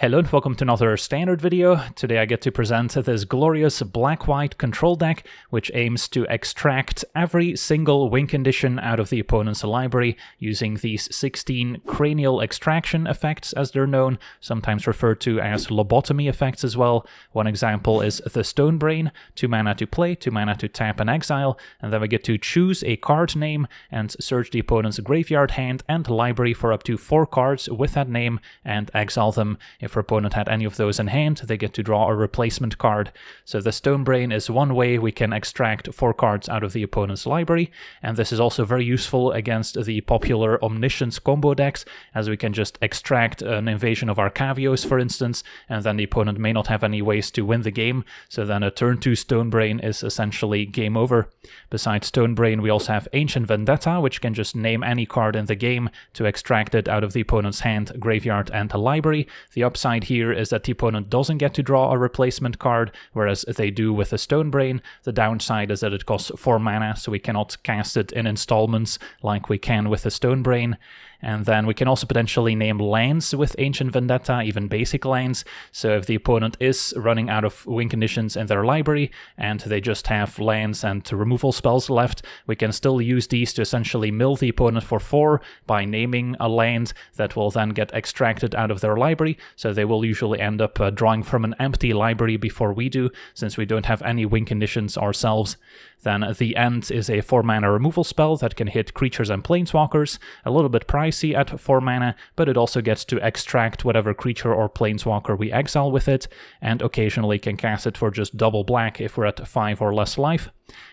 Hello and welcome to another standard video. Today I get to present this glorious black-white control deck which aims to extract every single win condition out of the opponent's library using these 16 cranial extraction effects, as they're known, sometimes referred to as lobotomy effects as well. One example is the Stone Brain, 2 mana to play, 2 mana to tap and exile, and then we get to choose a card name and search the opponent's graveyard, hand and library for up to 4 cards with that name and exile them. If our opponent had any of those in hand, they get to draw a replacement card. So the Stone Brain is one way we can extract 4 cards out of the opponent's library, and this is also very useful against the popular Omniscience combo decks, as we can just extract an invasion of Arcavios, for instance, and then the opponent may not have any ways to win the game, so then a turn 2 Stone Brain is essentially game over. Besides Stone Brain, we also have Ancient Vendetta, which can just name any card in the game to extract it out of the opponent's hand, graveyard, and library. The upside here is that the opponent doesn't get to draw a replacement card, whereas they do with the Stone Brain. The downside is that it costs 4 mana, so we cannot cast it in installments like we can with the Stone Brain. And then we can also potentially name lands with Ancient Vendetta, even basic lands. So if the opponent is running out of win conditions in their library and they just have lands and removal spells left, we can still use these to essentially mill the opponent for 4 by naming a land that will then get extracted out of their library. So they will usually end up drawing from an empty library before we do, since we don't have any win conditions ourselves. Then the End is a 4 mana removal spell that can hit creatures and planeswalkers, a little bit pricey at 4 mana, but it also gets to extract whatever creature or planeswalker we exile with it, and occasionally can cast it for just double black if we're at 5 or less life.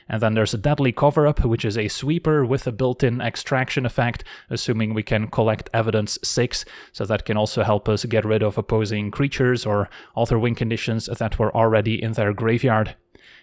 And then there's a Deadly Cover-Up, which is a sweeper with a built-in extraction effect, assuming we can collect evidence 6, so that can also help us get rid of opposing creatures or other win conditions that were already in their graveyard.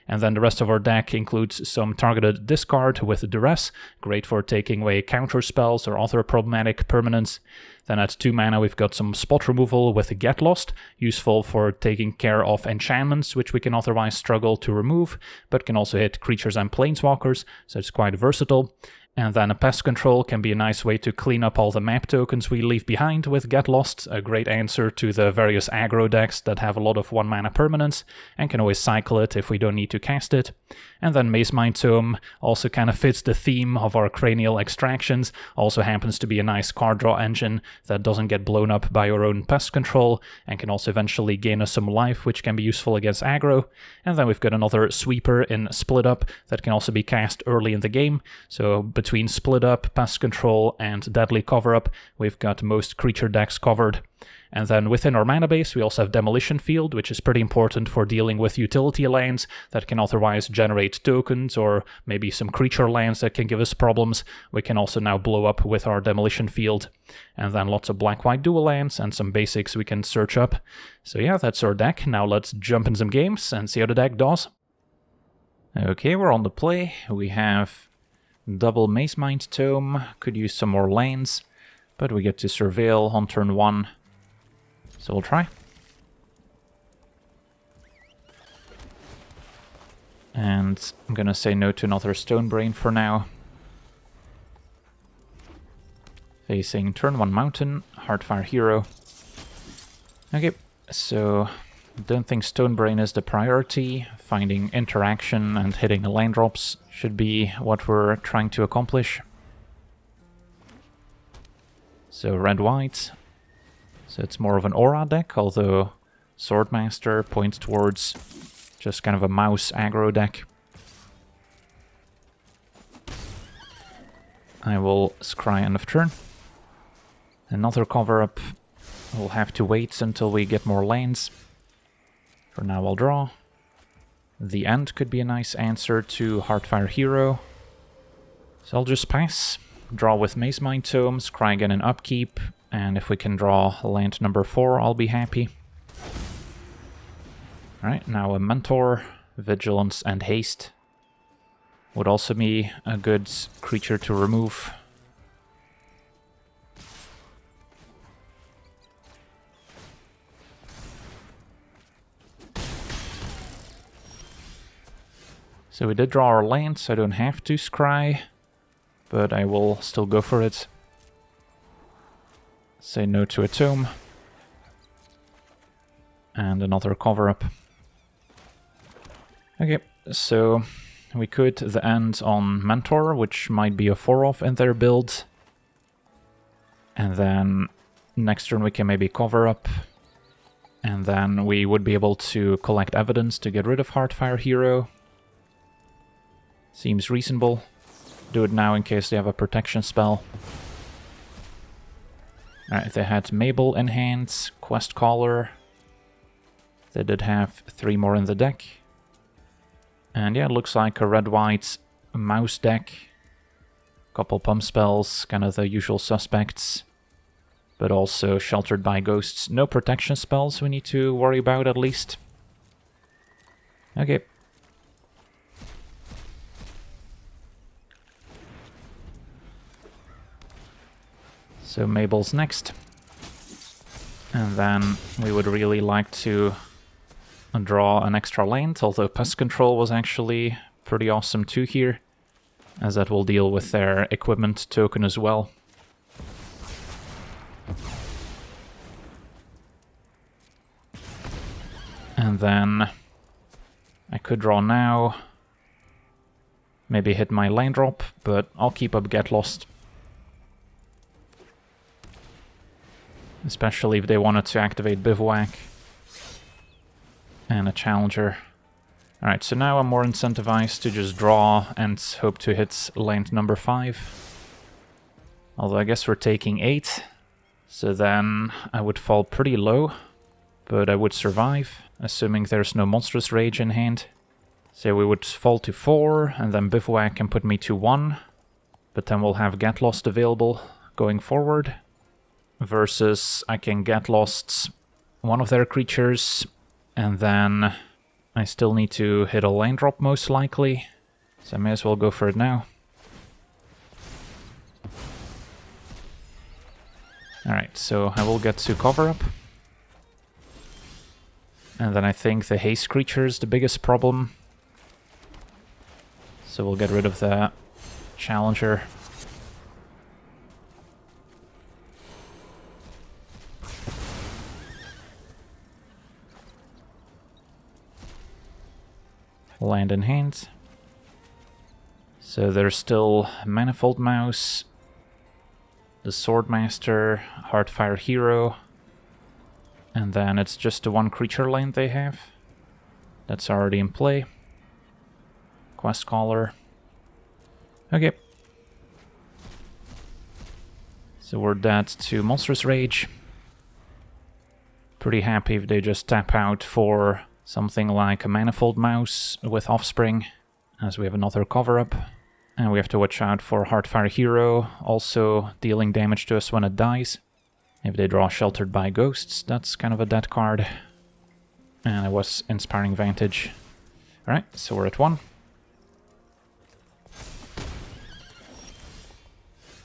And then the rest of our deck includes some targeted discard with Duress, great for taking away counter spells or other problematic permanents. Then at 2 mana we've got some spot removal with Get Lost, useful for taking care of enchantments which we can otherwise struggle to remove, but can also hit creatures and planeswalkers, so it's quite versatile. And then a Pest Control can be a nice way to clean up all the map tokens we leave behind with Get Lost, a great answer to the various aggro decks that have a lot of 1 mana permanents, and can always cycle it if we don't need to cast it. And then Mazemind Tome also kind of fits the theme of our cranial extractions, also happens to be a nice card draw engine that doesn't get blown up by our own Pest Control, and can also eventually gain us some life, which can be useful against aggro. And then we've got another sweeper in Split Up that can also be cast early in the game, so between Split Up, Pest Control, and Deadly Cover-Up, we've got most creature decks covered. And then within our mana base, we also have Demolition Field, which is pretty important for dealing with utility lands that can otherwise generate tokens, or maybe some creature lands that can give us problems. We can also now blow up with our Demolition Field. And then lots of black-white dual lands and some basics we can search up. So yeah, that's our deck. Now let's jump in some games and see how the deck does. Okay, we're on the play. We have double Mazemind Tome, could use some more lands, but we get to Surveil on turn 1, so we'll try. And I'm gonna say no to another Stone Brain for now. Facing turn 1 Mountain, Heartfire Hero. Okay, so don't think Stone Brain is the priority. Finding interaction and hitting land drops should be what we're trying to accomplish. So red-white. So it's more of an aura deck, although Swordmaster points towards just kind of a mouse aggro deck. I will scry end of turn. Another cover-up. We'll have to wait until we get more lands. For now I'll draw. The End could be a nice answer to Heartfire Hero. So I'll just pass. Draw with Mazemind Tome, scry again in upkeep, and if we can draw land number 4, I'll be happy. Alright, now a Mentor, Vigilance and Haste would also be a good creature to remove. So we did draw our land, so I don't have to scry, but I will still go for it. Say no to a tome. And another cover-up. Okay, so we could the end on Mentor, which might be a 4-off in their build. And then next turn we can maybe cover up. And then we would be able to collect evidence to get rid of Heartfire Hero. Seems reasonable. Do it now in case they have a protection spell. Alright, they had Mabel in hand, Quest Caller. They did have 3 more in the deck. And yeah, it looks like a red-white mouse deck. Couple pump spells, kind of the usual suspects. But also sheltered by ghosts. No protection spells we need to worry about at least. Okay. So Mabel's next. And then we would really like to draw an extra land, although Pest Control was actually pretty awesome too here, as that will deal with their equipment token as well. And then I could draw now, maybe hit my land drop, but I'll keep up Get Lost. Especially if they wanted to activate Bivouac. And a Challenger. Alright, so now I'm more incentivized to just draw and hope to hit land number 5. Although I guess we're taking 8. So then I would fall pretty low. But I would survive, assuming there's no Monstrous Rage in hand. So we would fall to 4, and then Bivouac can put me to 1. But then we'll have Get Lost available going forward. Versus I can Get Lost one of their creatures, and then I still need to hit a land drop most likely. So I may as well go for it now. Alright, so I will get to cover up. And then I think the haste creature is the biggest problem. So we'll get rid of the Challenger. Land in hand. So there's still Manifold Mouse, the Swordmaster, Heartfire Hero, and then it's just the 1 creature land they have. That's already in play. Quest Caller. Okay. So we're dead to Monstrous Rage. Pretty happy if they just tap out for something like a Manifold Mouse with Offspring, as we have another cover-up. And we have to watch out for Heartfire Hero, also dealing damage to us when it dies. If they draw Sheltered by Ghosts, that's kind of a dead card. And it was Inspiring Vantage. Alright, so we're at 1.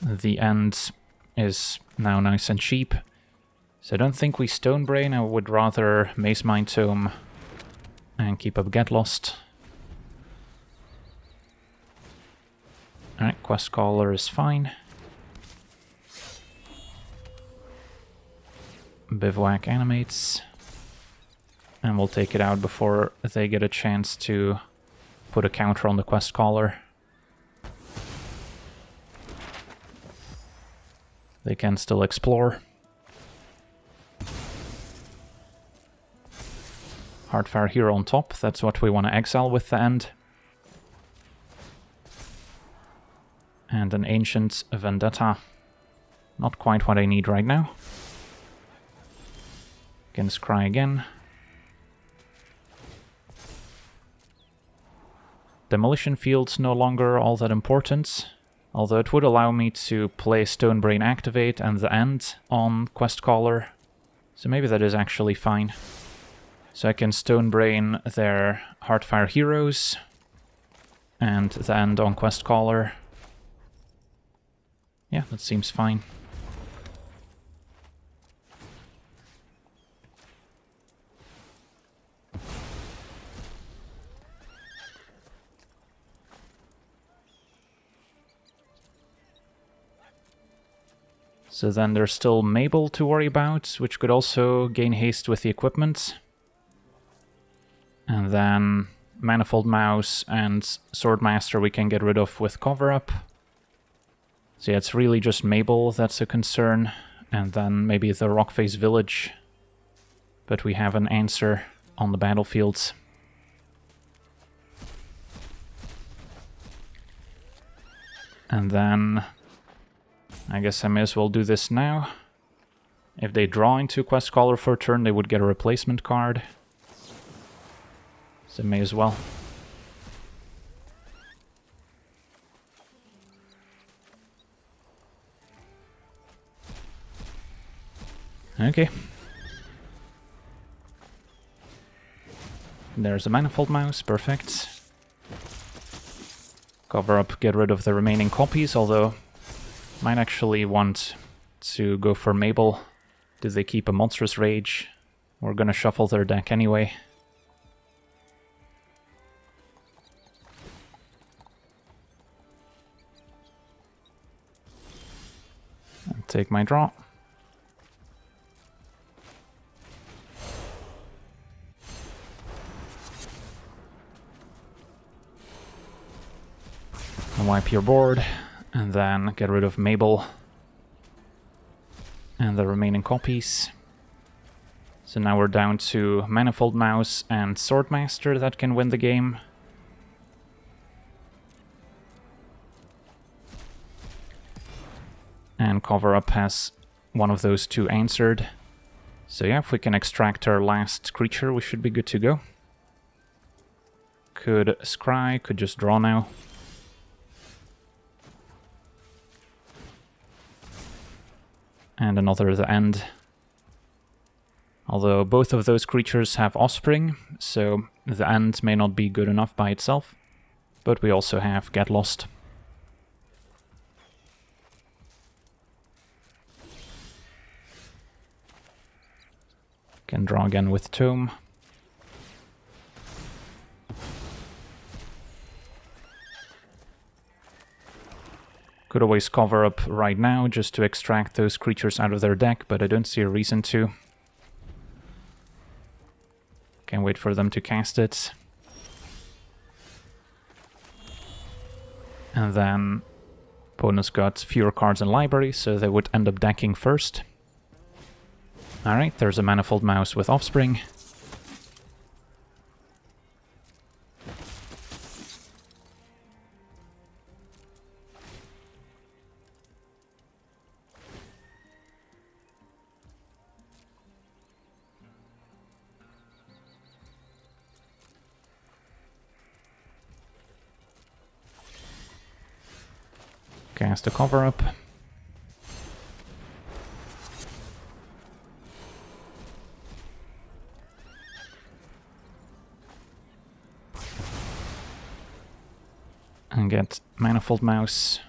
The end is now nice and cheap. So I don't think we Stonebrain, I would rather Maze Mind Tome and keep up Get Lost. Alright, Quest Caller is fine. Bivouac animates. And we'll take it out before they get a chance to put a counter on the Quest Caller. They can still explore. Heartfire Hero on top, that's what we want to exile with the end. And an Ancient Vendetta. Not quite what I need right now. Can scry again. Demolition Field's no longer all that important, although it would allow me to play Stonebrain Activate and the end on Quest Caller, so maybe that is actually fine. So I can Stonebrain their Heartfire Heroes and the end on Quest Caller. Yeah, that seems fine. So then there's still Mabel to worry about, which could also gain haste with the equipment. And then Manifold Mouse and Swordmaster we can get rid of with cover-up. So yeah, it's really just Mabel that's a concern. And then maybe the Rockface Village. But we have an answer on the battlefields. And then I guess I may as well do this now. If they draw into Quest Caller for a turn, they would get a replacement card. So may as well. Okay. There's a Manifold Mouse, perfect. Cover up, get rid of the remaining copies, although might actually want to go for Mabel. Do they keep a Monstrous Rage? We're gonna shuffle their deck anyway. I'll take my draw. Wipe your board, and then get rid of Mabel and the remaining copies. So now we're down to Manifold Mouse and Swordmaster that can win the game. And Cover Up has one of those two answered. So yeah, if we can extract our last creature, we should be good to go. Could scry, could just draw now. And another The End. Although both of those creatures have Offspring, so The End may not be good enough by itself. But we also have Get Lost. Can draw again with Tome. Could always Cover Up right now just to extract those creatures out of their deck, but I don't see a reason to. Can't wait for them to cast it. And then opponents got fewer cards in library, so they would end up decking first. Alright, there's a Manifold Mouse with Offspring. Cast a Cover Up. And get Manifold Mouse.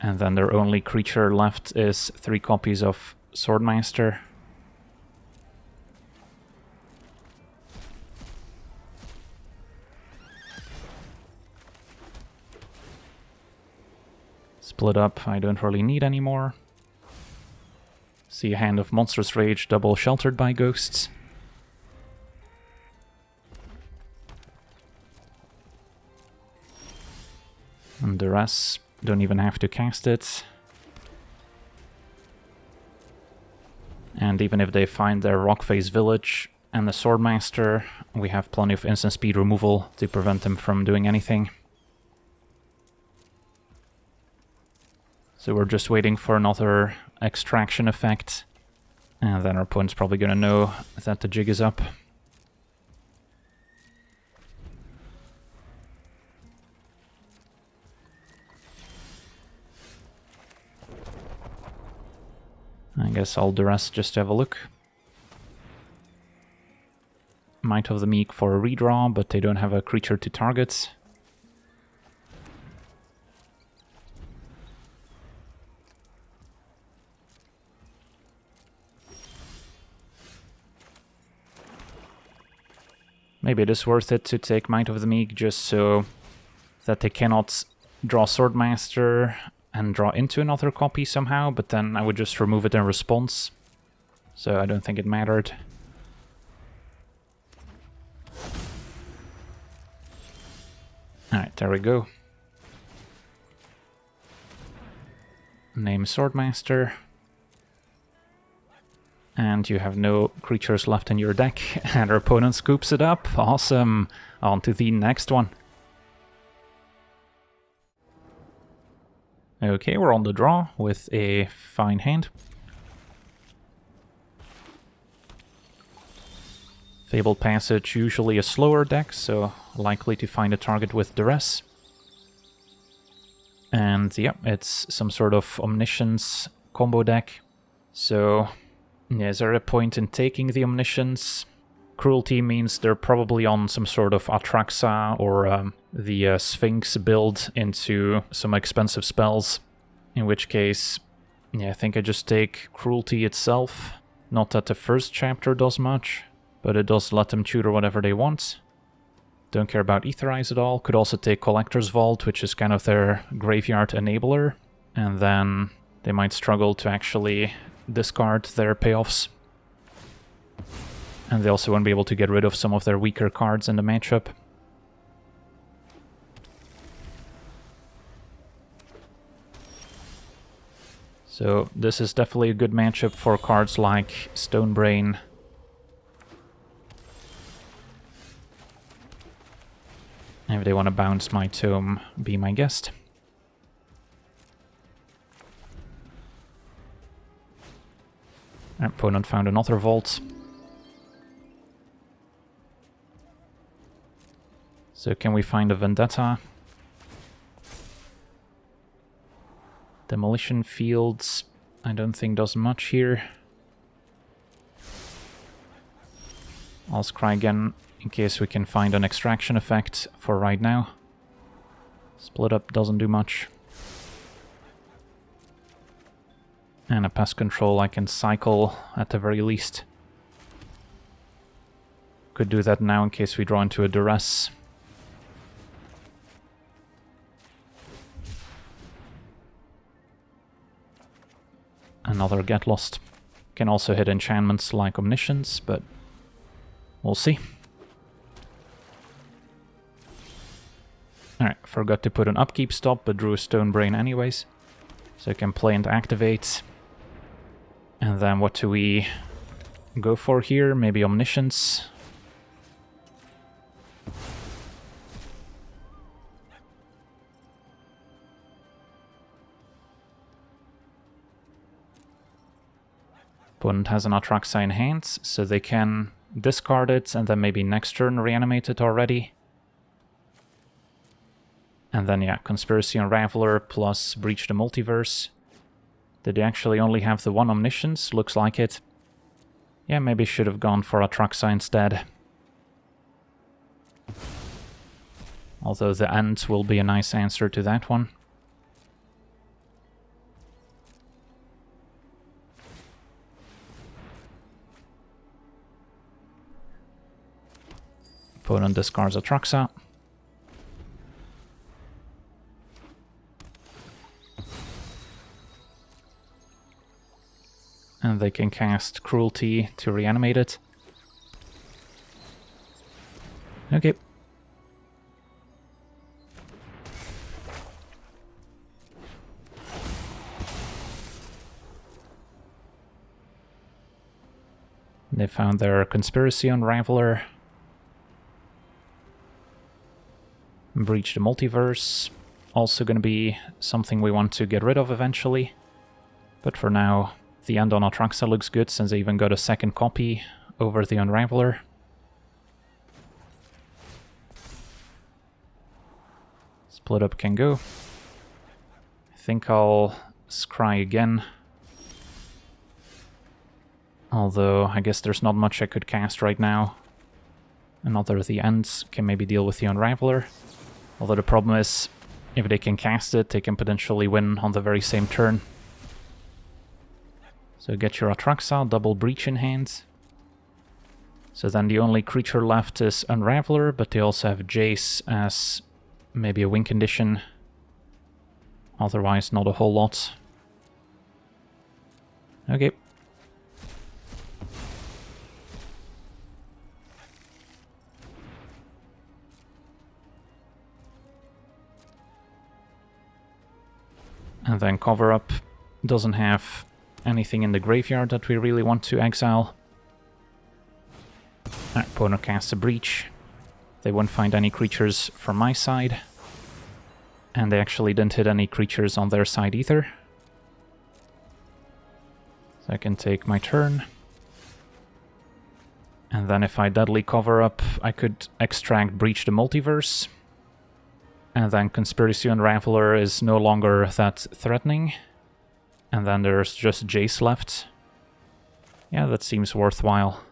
And then their only creature left is 3 copies of Swordmaster. Split up, I don't really need anymore. See a hand of Monstrous Rage, double sheltered by ghosts. And the rest don't even have to cast it. And even if they find their Rockface Village and the Swordmaster, we have plenty of instant speed removal to prevent them from doing anything. So we're just waiting for another extraction effect, and then our opponent's probably gonna know that the jig is up. I guess I'll do the rest just to have a look. Might of the Meek for a redraw, but they don't have a creature to target. Maybe it is worth it to take Might of the Meek just so that they cannot draw Swordmaster and draw into another copy somehow, but then I would just remove it in response. So I don't think it mattered. There we go. Name Swordmaster. And you have no creatures left in your deck, and our opponent scoops it up. Awesome. On to the next one. Okay, we're on the draw with a fine hand. Fabled Passage, usually a slower deck, so likely to find a target with duress. And yeah, it's some sort of Omniscience combo deck. So yeah, is there a point in taking the Omniscience? Cruelty means they're probably on some sort of Atraxa or the Sphinx build into some expensive spells. In which case, yeah, I think I just take Cruelty itself. Not that the first chapter does much, but it does let them tutor whatever they want. Don't care about Aetherize at all. Could also take Collector's Vault, which is kind of their graveyard enabler. And then they might struggle to actually discard their payoffs. And they also won't be able to get rid of some of their weaker cards in the matchup. So this is definitely a good matchup for cards like Stonebrain. If they want to bounce my Tome, be my guest. Our opponent found another vault. So can we find a Vendetta? Demolition Fields, I don't think does much here. I'll scry again in case we can find an extraction effect for right now. Split up doesn't do much. And a pest control I can cycle at the very least. Could do that now in case we draw into a duress. Another Get Lost. Can also hit enchantments like Omniscience, but we'll see. Alright, forgot to put an upkeep stop, but drew a Stonebrain anyways. So I can play and activate. And then what do we go for here? Maybe Omniscience. Opponent has an Atraxa in hand, so they can discard it and then maybe next turn reanimate it already. And then yeah, Conspiracy Unraveler plus Breach the Multiverse. Did they actually only have the one Omniscience? Looks like it. Yeah, maybe should have gone for Atraxa instead. Although the End will be a nice answer to that one. Opponent discards Atraxa. And they can cast Cruelty to reanimate it. Okay. They found their Conspiracy Unraveler. Breach the Multiverse. Also going to be something we want to get rid of eventually. But for now, the End on Atraxa looks good since they even got a second copy over the Unraveler. Split up can go. I think I'll scry again. Although, I guess there's not much I could cast right now. Another the Ends can maybe deal with the Unraveler. Although the problem is, if they can cast it, they can potentially win on the very same turn. So get your Atraxa, double Breach in hand. So then the only creature left is Unraveler, but they also have Jace as maybe a win condition. Otherwise, not a whole lot. Okay. And then Cover Up doesn't have anything in the graveyard that we really want to exile. Our opponent casts a Breach. They won't find any creatures from my side. And they actually didn't hit any creatures on their side either. So I can take my turn. And then if I Deadly Cover Up, I could extract Breach the Multiverse. And then Conspiracy Unraveler is no longer that threatening. And then there's just Jace left. Yeah, that seems worthwhile.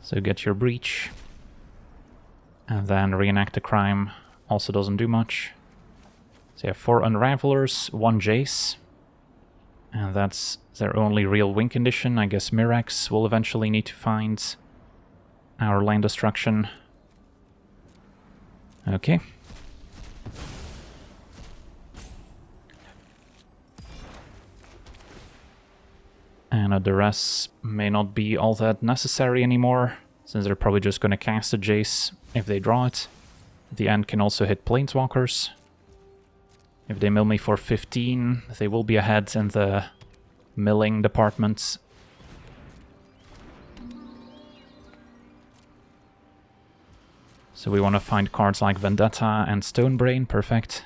So get your Breach. And then Reenact the Crime also doesn't do much. So you have 4 Unravelers, 1 Jace. And that's their only real win condition. I guess Mirax will eventually need to find our land destruction. Okay. And a Duress may not be all that necessary anymore, since they're probably just going to cast a Jace if they draw it. The end can also hit Planeswalkers. If they mill me for 15, they will be ahead in the milling department. So we want to find cards like Vendetta and Stonebrain, perfect.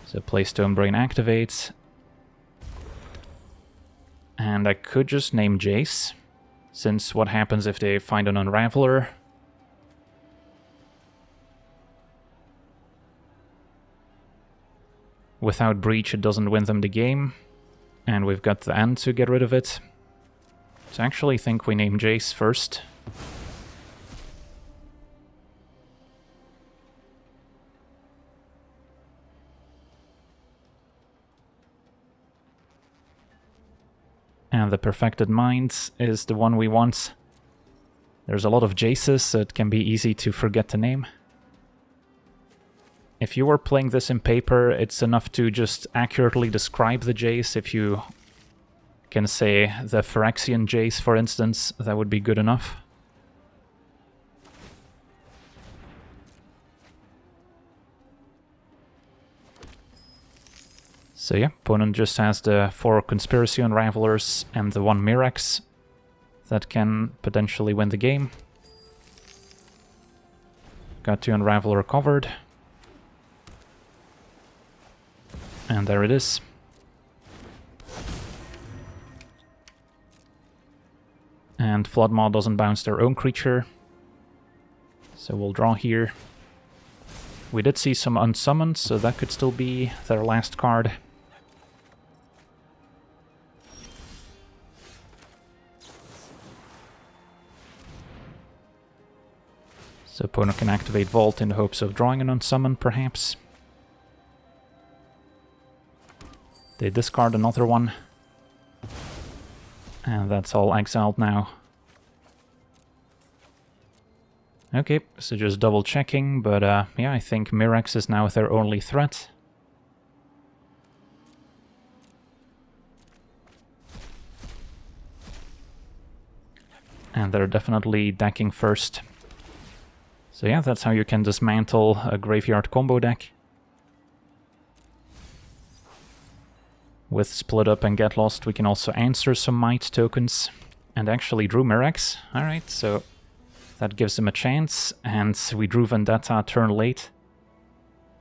So play Stonebrain, activate. And I could just name Jace, since what happens if they find an Unraveler? Without Breach, it doesn't win them the game, and we've got the end to get rid of it. So I actually think we name Jace first. And the Perfected Mind is the one we want. There's a lot of Jaces, so it can be easy to forget the name. If you were playing this in paper, it's enough to just accurately describe the Jace. If you can say the Phyrexian Jace, for instance, that would be good enough. So yeah, opponent just has the 4 Conspiracy Unravelers and the 1 Mirax that can potentially win the game. Got 2 Unraveler covered. And there it is. And Floodmaw doesn't bounce their own creature. So we'll draw here. We did see some unsummoned, so that could still be their last card. So opponent can activate Vault in the hopes of drawing an unsummoned, perhaps. They discard another one. And that's all exiled now. Okay, so just double checking, but yeah, I think Mirax is now their only threat. And they're definitely decking first. So yeah, that's how you can dismantle a graveyard combo deck. With Split Up and Get Lost, we can also answer some Might tokens. And actually drew Mirax. Alright, so that gives them a chance. And we drew Vendetta turn late.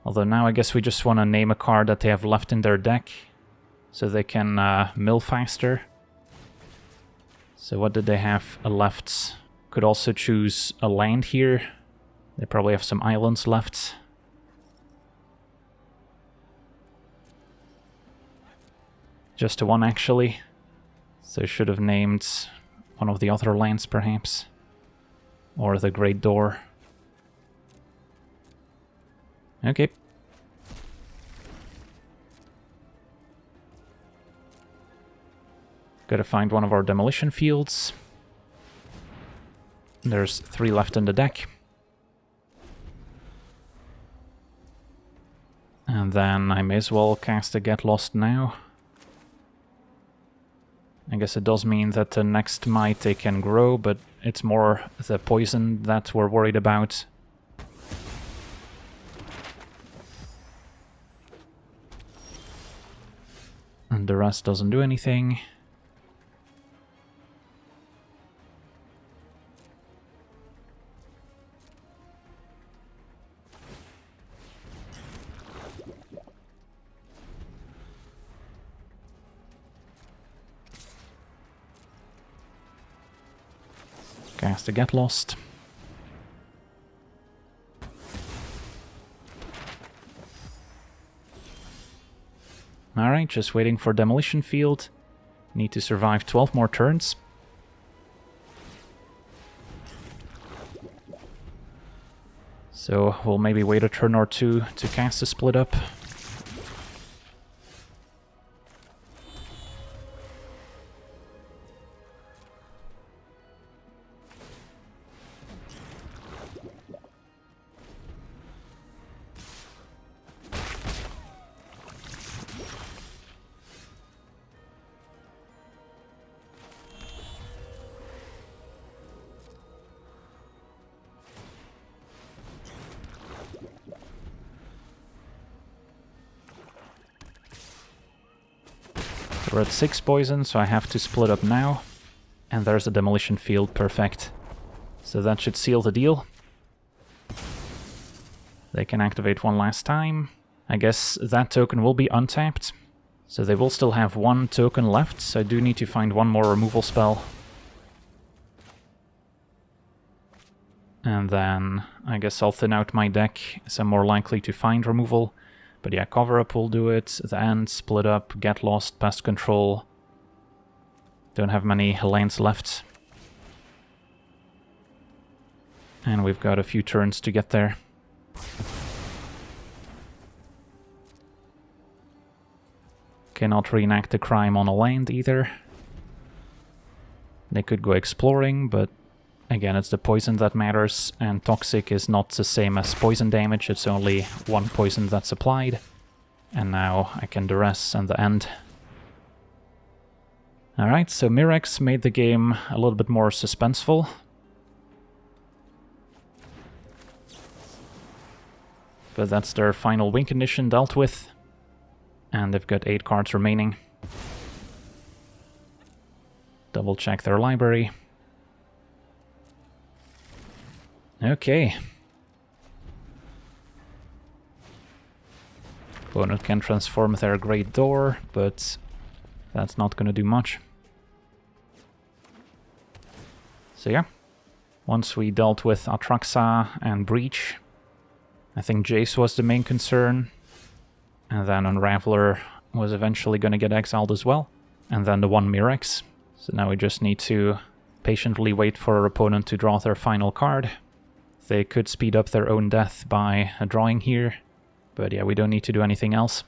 Although now I guess we just want to name a card that they have left in their deck. So they can mill faster. So what did they have left? Could also choose a land here. They probably have some islands left. Just one, actually. So should have named one of the other lands, perhaps. Or the Great Door. Okay. Gotta find one of our demolition fields. There's 3 left in the deck. And then I may as well cast a Get Lost now. I guess it does mean that the next Might they can grow, but it's more the poison that we're worried about. And the rest doesn't do anything. Cast a Get Lost. Alright, just waiting for Demolition Field. Need to survive 12 more turns. So we'll maybe wait a turn or two to cast a Split Up. We're at 6 poison, so I have to split up now. And there's the Demolition Field, perfect. So that should seal the deal. They can activate one last time. I guess that token will be untapped. So they will still have 1 token left, so I do need to find one more removal spell. And then I guess I'll thin out my deck, so I'm more likely to find removal. But yeah, Cover Up will do it, the End, Split Up, Get Lost, Pest Control. Don't have many lands left. And we've got a few turns to get there. Cannot reenact the crime on a land either. They could go exploring, but again, it's the poison that matters, and toxic is not the same as poison damage, it's only 1 poison that's applied. And now I can duress and the End. Alright, so Mirrex made the game a little bit more suspenseful. But that's their final win condition dealt with. And they've got 8 cards remaining. Double check their library. Okay. Opponent can transform their Great Door, but that's not going to do much. So yeah, once we dealt with Atraxa and Breach, I think Jace was the main concern, and then Unraveler was eventually going to get exiled as well, and then the 1 Mirrex. So now we just need to patiently wait for our opponent to draw their final card. They could speed up their own death by drawing here, but yeah, we don't need to do anything else.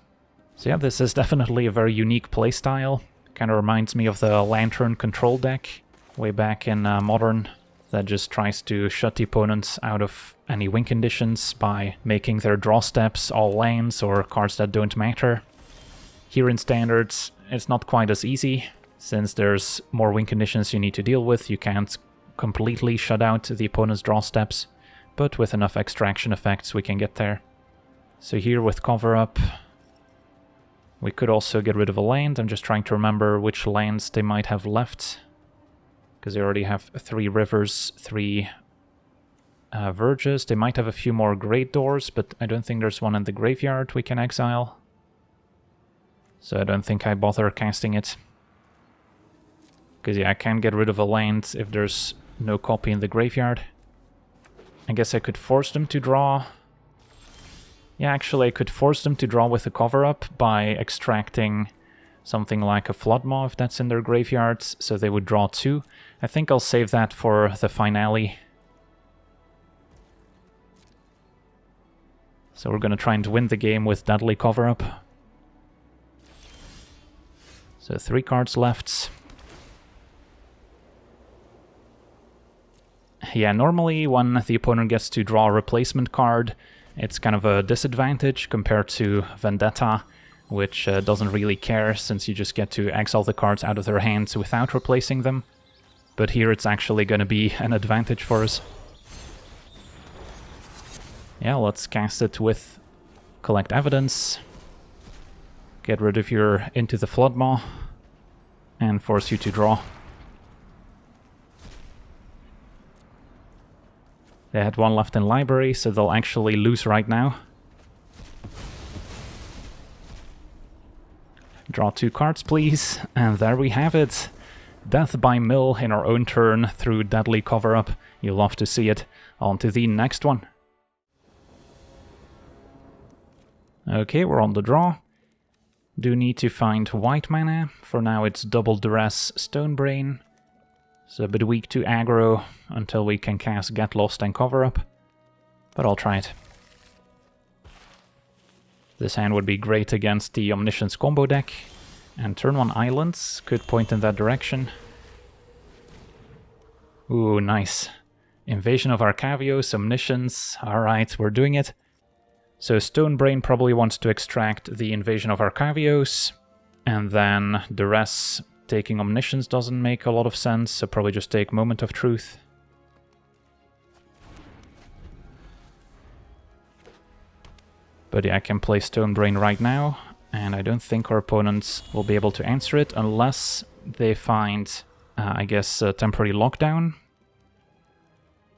So yeah, this is definitely a very unique playstyle. Kind of reminds me of the Lantern control deck way back in Modern, that just tries to shut the opponents out of any win conditions by making their draw steps all lands or cards that don't matter. Here in Standards, it's not quite as easy, since there's more win conditions you need to deal with. You can't completely shut out the opponent's draw steps, but with enough extraction effects we can get there. So here with Cover Up, we could also get rid of a land. I'm just trying to remember which lands they might have left, because they already have 3 rivers, 3 verges. They might have a few more Great Doors, but I don't think there's one in the graveyard we can exile. So I don't think I bother casting it. Because yeah, I can't get rid of a land if there's no copy in the graveyard. I guess I could force them to draw. Yeah, actually I could force them to draw with a Cover Up by extracting something like a Floodmaw if that's in their graveyards, so they would draw 2. I think I'll save that for the finale. So we're gonna try and win the game with Deadly Cover Up. So 3 cards left. Yeah, normally when the opponent gets to draw a replacement card, it's kind of a disadvantage compared to Vendetta, which doesn't really care since you just get to exile the cards out of their hands without replacing them. but here it's actually going to be an advantage for us. Yeah, let's cast it with Collect Evidence. Get rid of your Into the Floodmaw and force you to draw. They had one left in library, so they'll actually lose right now. Draw 2 cards, please. And there we have it. Death by mill in our own turn through Deadly Cover-Up. You'll love to see it. On to the next one. Okay, we're on the draw. Do need to find white mana. For now it's double Duress Stonebrain. It's a bit weak to aggro until we can cast Get Lost and Cover Up, but I'll try it. This hand would be great against the Omniscience combo deck, and turn 1 islands could point in that direction. Ooh, nice. Invasion of Arcavios, Omniscience, alright, we're doing it. So Stonebrain probably wants to extract the Invasion of Arcavios, and then Duress. Taking Omniscience doesn't make a lot of sense, so probably just take Moment of Truth. But yeah, I can play Stonebrain right now, and I don't think our opponents will be able to answer it unless they find, I guess, a temporary lockdown.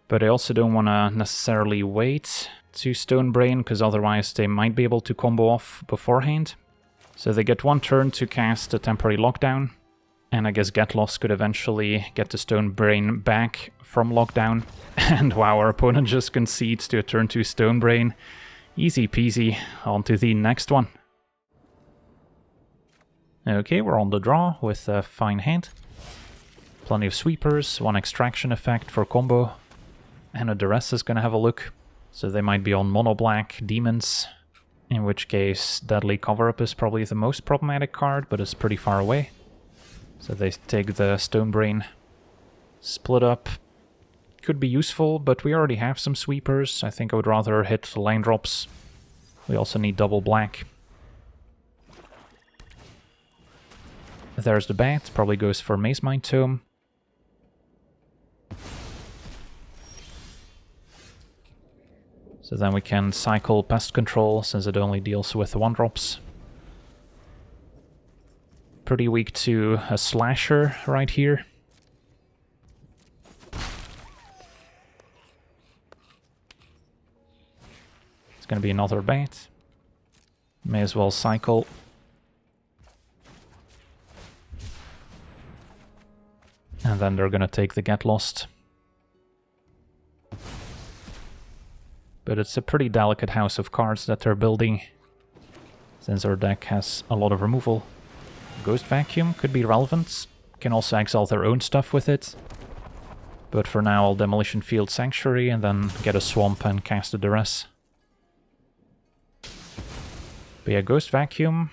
But I also don't want to necessarily wait to Stonebrain, because otherwise they might be able to combo off beforehand. So they get 1 turn to cast a temporary lockdown. And I guess Get Lost could eventually get the Stonebrain back from lockdown. And wow, our opponent just concedes to a turn 2 Stonebrain. Easy peasy, on to the next one. Okay, we're on the draw with a fine hand. Plenty of sweepers, 1 extraction effect for combo. And a Duress is gonna have a look. So they might be on mono black demons. In which case Deadly Cover-Up is probably the most problematic card, but it's pretty far away. So they take the Stonebrain. Split up. Could be useful, but we already have some sweepers. I think I would rather hit line drops. We also need double black. There's the bat. Probably goes for Maze Mind Tome. So then we can cycle Pest Control, since it only deals with 1-drops. Pretty weak to a Slasher right here. It's gonna be another bat. May as well cycle. And then they're gonna take the Get Lost. But it's a pretty delicate house of cards that they're building, since our deck has a lot of removal. Ghost Vacuum could be relevant. Can also exile their own stuff with it. But for now I'll Demolition Field Sanctuary and then get a Swamp and cast a Duress. But yeah, Ghost Vacuum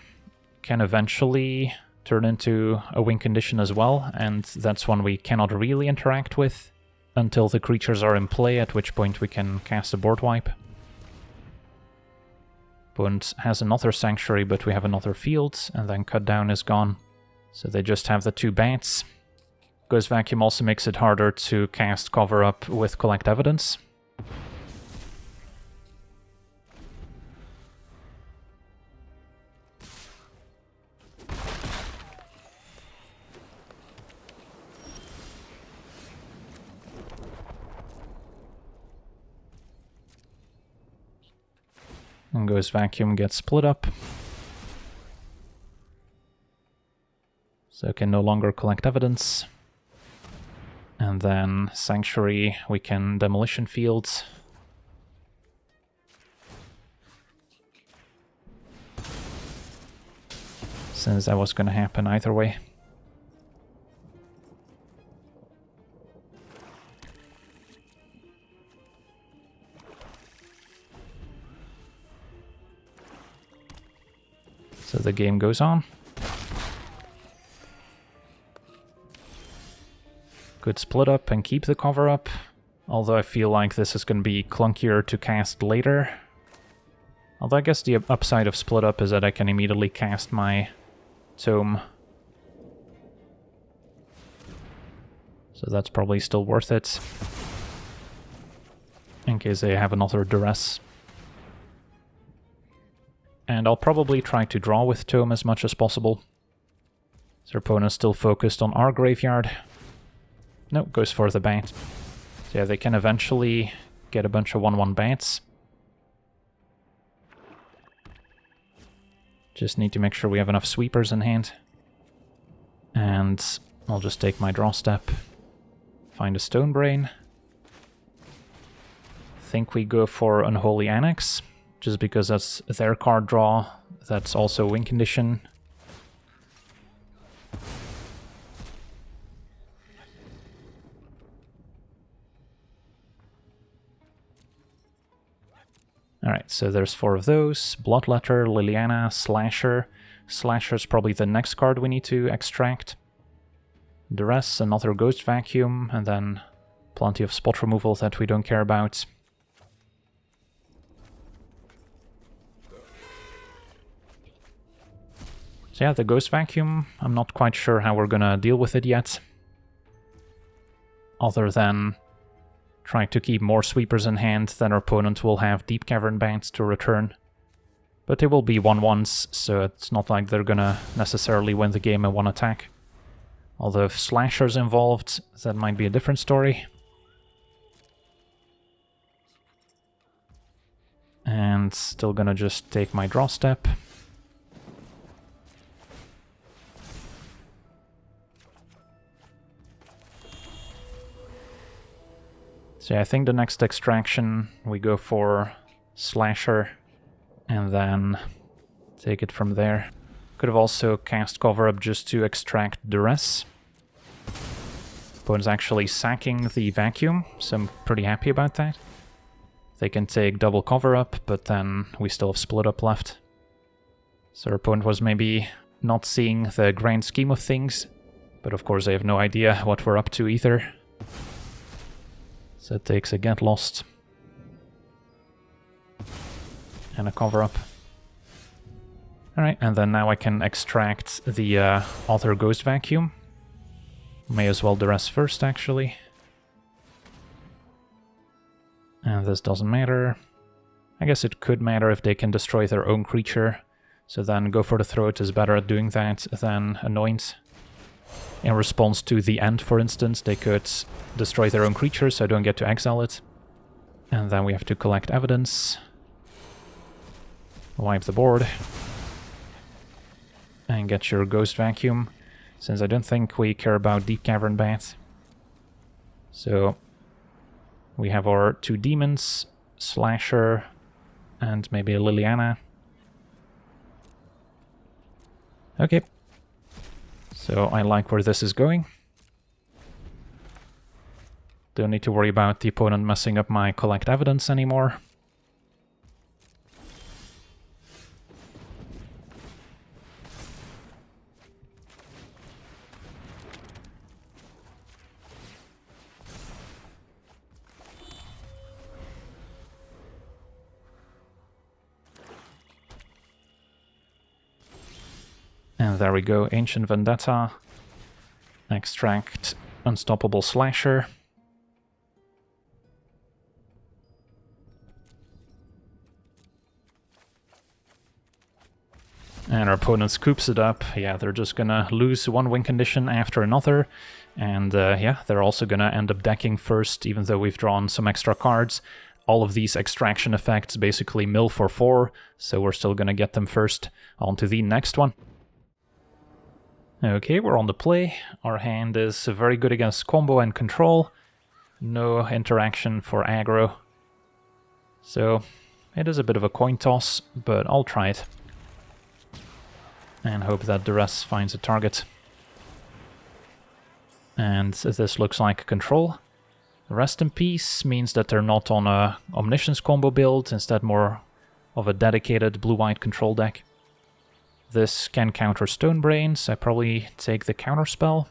can eventually turn into a win condition as well, and that's one we cannot really interact with until the creatures are in play, at which point we can cast a board wipe. Opponent has another Sanctuary, but we have another field, and then Cut Down is gone. So they just have the 2 bats. Ghost Vacuum also makes it harder to cast Cover Up with Collect Evidence. And Ghost Vacuum gets split up. So can no longer collect evidence. And then Sanctuary, we can Demolition Fields. Since that was going to happen either way. So the game goes on. Could split up and keep the Cover Up, although I feel like this is going to be clunkier to cast later. Although I guess the upside of split up is that I can immediately cast my Tome. So that's probably still worth it, in case they have another duress. And I'll probably try to draw with Tome as much as possible. Their opponent's still focused on our graveyard. Nope, goes for the bat. So yeah, they can eventually get a bunch of 1/1 bats. Just need to make sure we have enough sweepers in hand. And I'll just take my draw step. Find a Stone Brain. Think we go for Unholy Annex, just because that's their card draw. That's also win condition. Alright, so there's 4 of those. Bloodletter, Liliana, Slasher. Slasher's probably the next card we need to extract. Duress, another Ghost Vacuum, and then plenty of spot removal that we don't care about. So yeah, the Ghost Vacuum, I'm not quite sure how we're gonna deal with it yet. Other than trying to keep more sweepers in hand, then our opponent will have Deep Cavern bats to return. But they will be 1/1s, so it's not like they're gonna necessarily win the game in one attack. Although if Slasher's involved, that might be a different story. And still gonna just take my draw step. So yeah, I think the next extraction we go for Slasher and then take it from there. Could have also cast Cover Up just to extract Duress. Opponent's actually sacking the Vacuum, so I'm pretty happy about that. They can take double Cover Up, but then we still have Split Up left. So our opponent was maybe not seeing the grand scheme of things, but of course they have no idea what we're up to either. So it takes a Get Lost and a Cover Up. Alright, and then now I can extract the other Ghost Vacuum. May as well Duress first, actually. And this doesn't matter. I guess it could matter if they can destroy their own creature. So then Go for the Throat is better at doing that than Annoyance. In response to the End, for instance, they could destroy their own creature, so I don't get to exile it. And then we have to collect evidence. Wipe the board. And get your Ghost Vacuum, since I don't think we care about Deep Cavern Bat. So we have our 2 demons, Slasher, and maybe a Liliana. Okay. So I like where this is going. Don't need to worry about the opponent messing up my collect evidence anymore. And there we go, Ancient Vendetta. Extract Unstoppable Slasher. And our opponent scoops it up. Yeah, they're just gonna lose one win condition after another. And yeah, they're also gonna end up decking first, even though we've drawn some extra cards. All of these extraction effects basically mill for 4, so we're still gonna get them first. On to the next one. Okay, we're on the play. Our hand is very good against combo and control. No interaction for aggro. So it is a bit of a coin toss, but I'll try it. And hope that Duress finds a target. And this looks like control. Rest in Peace means that they're not on a Omniscience combo build, instead more of a dedicated blue-white control deck. This can counter Stone Brain, so I probably take the counterspell.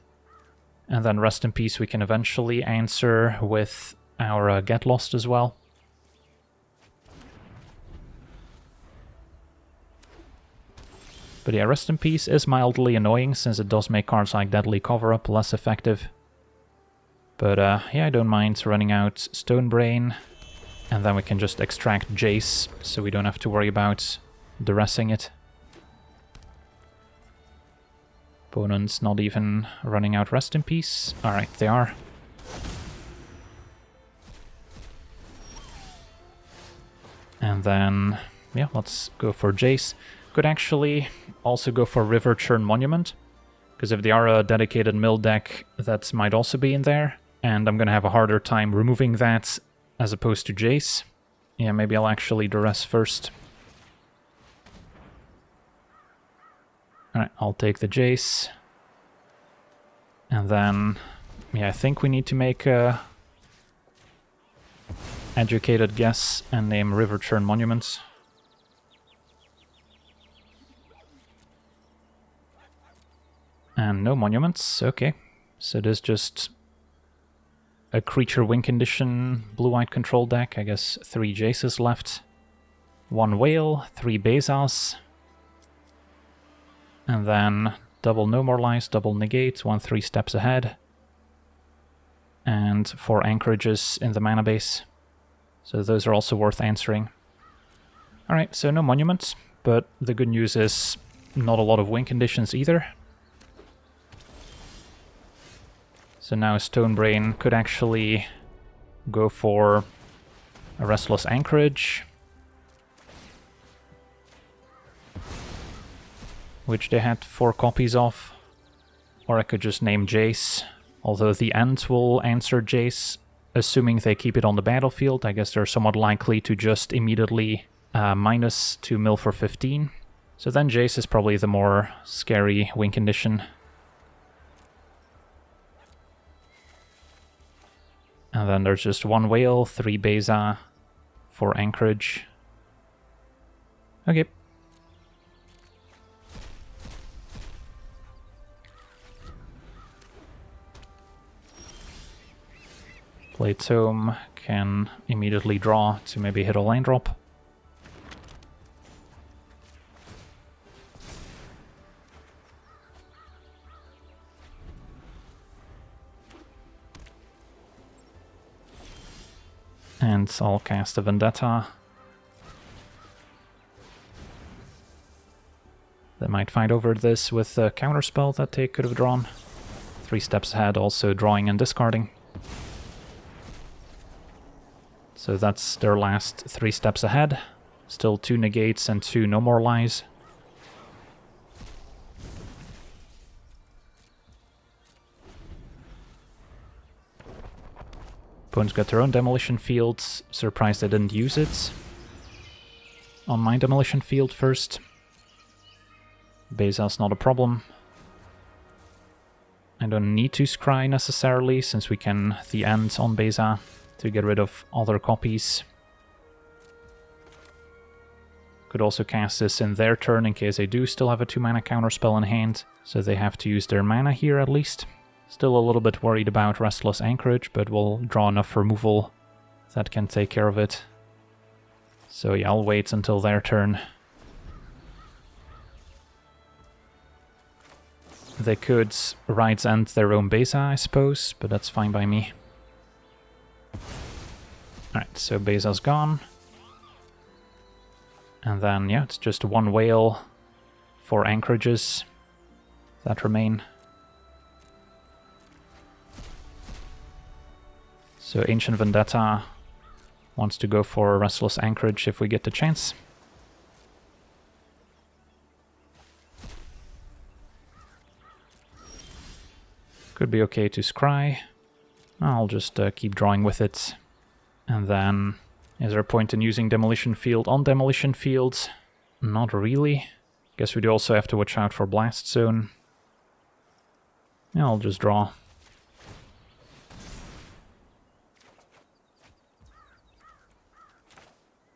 And then Rest in Peace we can eventually answer with our Get Lost as well. But yeah, Rest in Peace is mildly annoying, since it does make cards like Deadly Cover-Up less effective. But yeah, I don't mind running out Stonebrain, and then we can just extract Jace, so we don't have to worry about duressing it. Opponent's not even running out Rest in Peace. Alright, they are. And then, yeah, let's go for Jace. Could actually also go for River Churn Monument, because if they are a dedicated mill deck, that might also be in there. And I'm gonna have a harder time removing that as opposed to Jace. Yeah, maybe I'll actually duress first. Alright, I'll take the Jace. And then, yeah, I think we need to make a educated guess and name River Churn Monuments. And no monuments, okay. So there's just a creature win condition blue-white control deck. I guess 3 Jaces left. 1 Whale, 3 Bezas. And then double No More Lies, double Negate, 1 3 steps ahead. And 4 anchorages in the mana base. So those are also worth answering. Alright, so no monuments, but the good news is not a lot of win conditions either. So now Stonebrain could actually go for a Restless Anchorage, which they had 4 copies of. Or I could just name Jace, although the end will answer Jace, assuming they keep it on the battlefield. I guess they're somewhat likely to just immediately minus to mill for 15. So then Jace is probably the more scary win condition. And then there's just 1 Whale, 3 Beza, 4 Anchorage. Okay. Play Tome, can immediately draw to maybe hit a land drop. And I'll cast a Vendetta. They might fight over this with a counterspell that they could have drawn. 3 steps ahead, also drawing and discarding. So that's their last 3 steps ahead. Still 2 negates and 2 No More Lies. Opponents got their own Demolition Fields. Surprised I didn't use it on my Demolition Field first. Beza's not a problem. I don't need to scry necessarily, since we can the end on Beza to get rid of other copies. Could also cast this in their turn in case they do still have a 2-mana counterspell in hand, so they have to use their mana here at least. Still a little bit worried about Restless Anchorage, but we'll draw enough removal that can take care of it. So yeah, I'll wait until their turn. They could Rights End their own Beza, I suppose, but that's fine by me. Alright, so Beza's gone. And then, yeah, it's just 1 Whale, 4 Anchorages that remain. So Ancient Vendetta wants to go for a Restless Anchorage if we get the chance. Could be okay to scry. I'll just keep drawing with it. And then, is there a point in using Demolition Field on Demolition Fields? Not really. Guess we do also have to watch out for Blast Zone. Yeah, I'll just draw.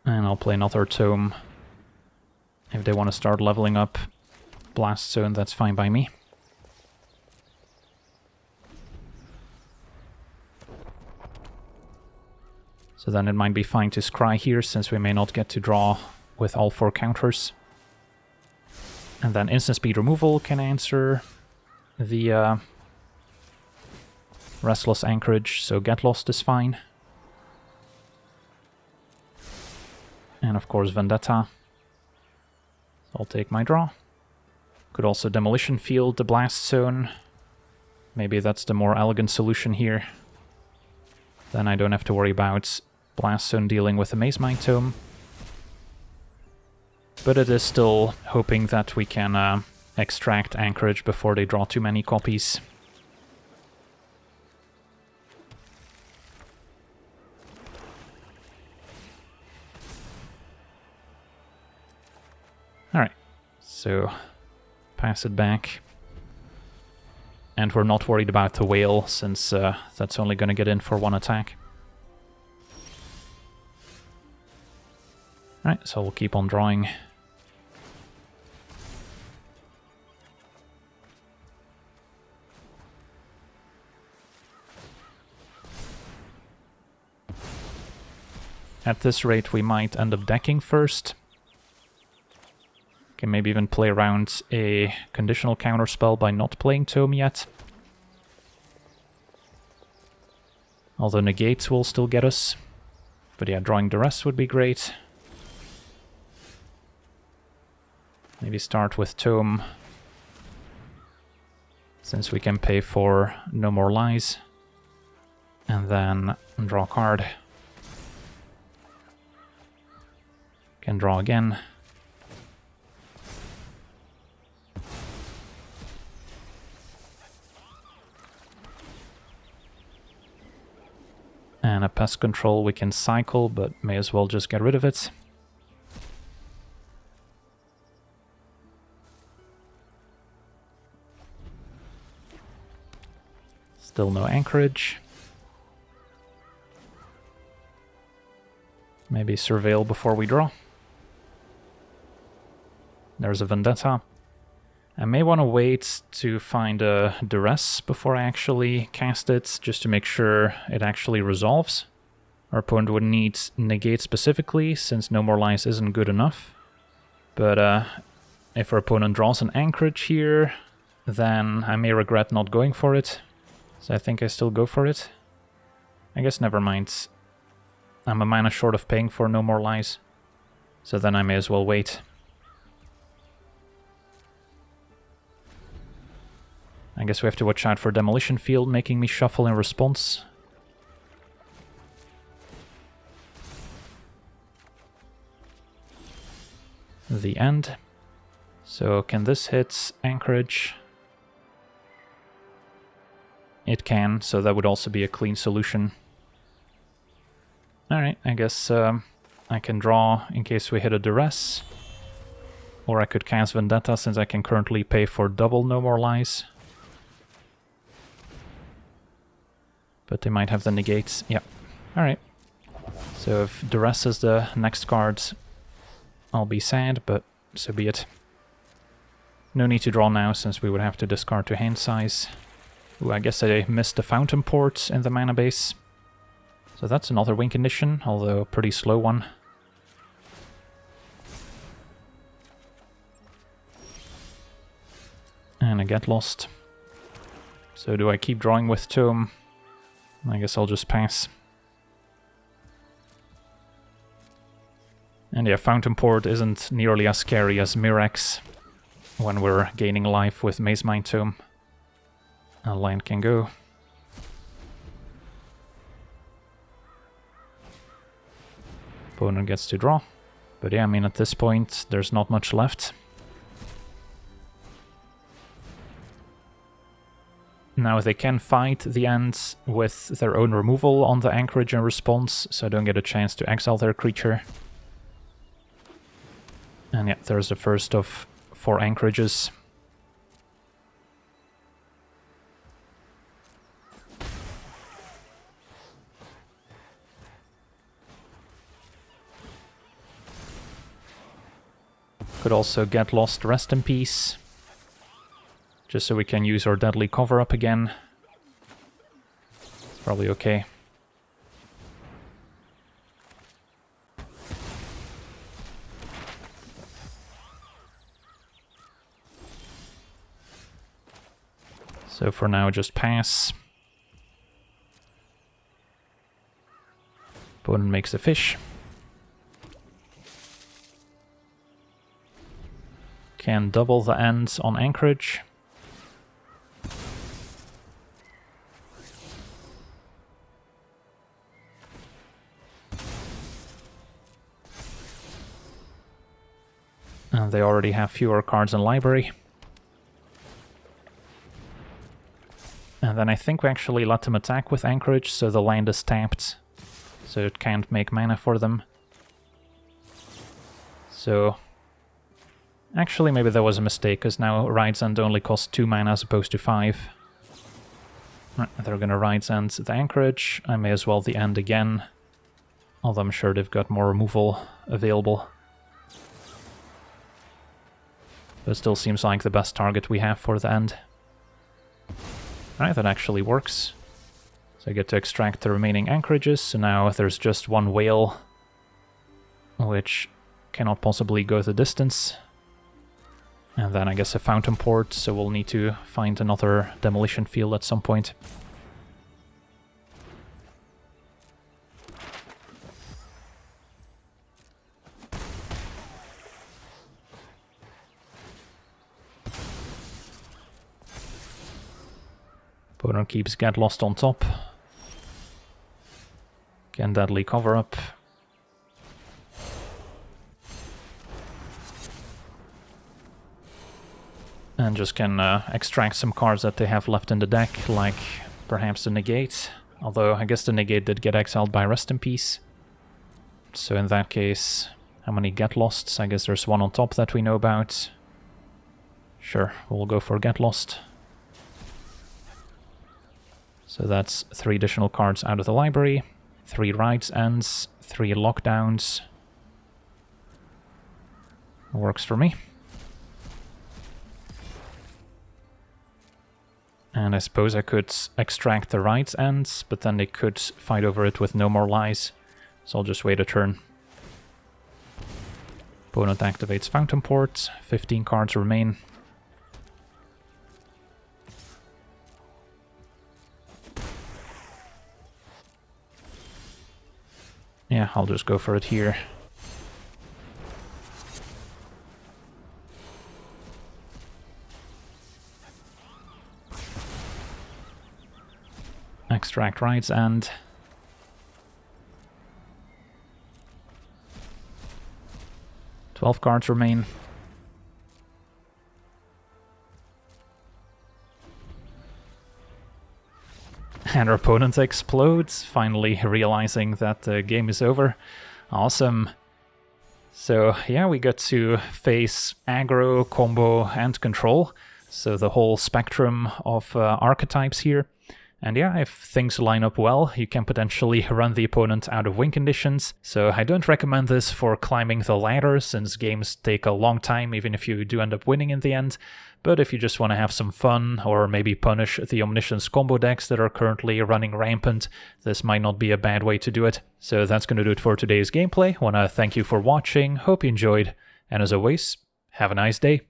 And I'll play another Tome. If they want to start leveling up Blast Zone, that's fine by me. So then it might be fine to scry here, since we may not get to draw with all 4 counters. And then Instant Speed Removal can answer the Restless Anchorage, so Get Lost is fine. And of course Vendetta. I'll take my draw. Could also Demolition Field the Blast Zone. Maybe that's the more elegant solution here. Then I don't have to worry about Blast Zone dealing with the Maze Mine Tome. But it is still hoping that we can extract Anchorage before they draw too many copies. Alright, so pass it back. And we're not worried about the whale, since that's only going to get in for one attack. Alright, so we'll keep on drawing. At this rate, we might end up decking first. Can maybe even play around a conditional counterspell by not playing Tome yet. Although negates will still get us. But yeah, drawing the rest would be great. Maybe start with Tome, since we can pay for No More Lies. And then draw a card. Can draw again. And a Pest Control we can cycle, but may as well just get rid of it. Still no Anchorage. Maybe Surveil before we draw. There's a Vendetta. I may want to wait to find a Duress before I actually cast it, just to make sure it actually resolves. Our opponent would need negate specifically, since No More Lies isn't good enough. But if our opponent draws an Anchorage here, then I may regret not going for it. So I think I still go for it. I guess never mind. I'm a mana short of paying for No More Lies, so then I may as well wait. I guess we have to watch out for Demolition Field making me shuffle in response. The end. So can this hit Anchorage? It can, so that would also be a clean solution. Alright, I guess I can draw in case we hit a Duress. Or I could cast Vendetta, since I can currently pay for double No More Lies. But they might have the negates. Yep. Alright. So if Duress is the next card, I'll be sad, but so be it. No need to draw now, since we would have to discard to hand size. Ooh, I guess I missed the Fountain Port in the mana base. So that's another win condition, although a pretty slow one. And I get lost. So do I keep drawing with Tome? I guess I'll just pass. And yeah, Fountain Port isn't nearly as scary as Mirex when we're gaining life with Maze Mine Tome. A land can go. Opponent gets to draw. But yeah, I mean, at this point, there's not much left. Now they can fight the end with their own removal on the Anchorage in response, so I don't get a chance to exile their creature. And yeah, there's the first of 4 Anchorages. Could also get lost, rest in peace. Just so we can use our deadly cover-up again. It's probably okay. So for now, just pass. Opponent makes a fish. Can double the end on anchorage. And they already have fewer cards in library. And then I think we actually let them attack with anchorage, so the land is tapped. So it can't make mana for them. So actually maybe that was a mistake, because now Ride's End only costs 2 mana as opposed to 5. Right, they're gonna Ride's End the anchorage. I may as well the end again. Although I'm sure they've got more removal available. But it still seems like the best target we have for the end. Alright, that actually works. So I get to extract the remaining anchorages, so now there's just one whale, which cannot possibly go the distance. And then I guess a fountain port, so we'll need to find another demolition field at some point. Opponent keeps Get Lost on top. Can Deadly Cover Up. And just can extract some cards that they have left in the deck, like perhaps the Negate. Although I guess the Negate did get exiled by Rest in Peace. So in that case, how many Get Losts? I guess there's one on top that we know about. Sure, we'll go for Get Lost. So that's 3 additional cards out of the library, 3 Ride's Ends, 3 Lockdowns. Works for me. And I suppose I could extract the Ride's Ends, but then they could fight over it with No More Lies. So I'll just wait a turn. Opponent activates Fountain Port, 15 cards remain. Yeah, I'll just go for it here. Extract Ride's End. Twelve cards remain. And our opponent explodes, finally realizing that the game is over. Awesome. So yeah, we got to face aggro, combo, and control. So the whole spectrum of archetypes here. And yeah, if things line up well, you can potentially run the opponent out of win conditions. So I don't recommend this for climbing the ladder, since games take a long time, even if you do end up winning in the end. But if you just want to have some fun, or maybe punish the Omniscience combo decks that are currently running rampant, this might not be a bad way to do it. So that's going to do it for today's gameplay. I want to thank you for watching, hope you enjoyed, and as always, have a nice day.